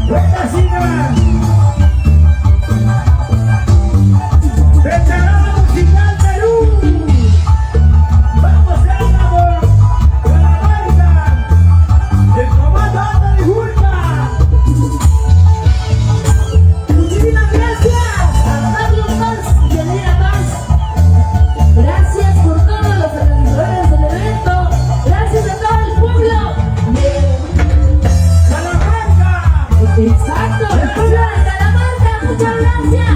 Buena Sina. Declarado musical Perú. Vamos a amor con la marca del comando de Julma. Muchísimas gracias a Carlos Paz y Elena Paz. Gracias por todos los organizadores del evento. Gracias a todo el pueblo de Calamarca. Exacto, el pueblo de Calamarca. Muchas gracias.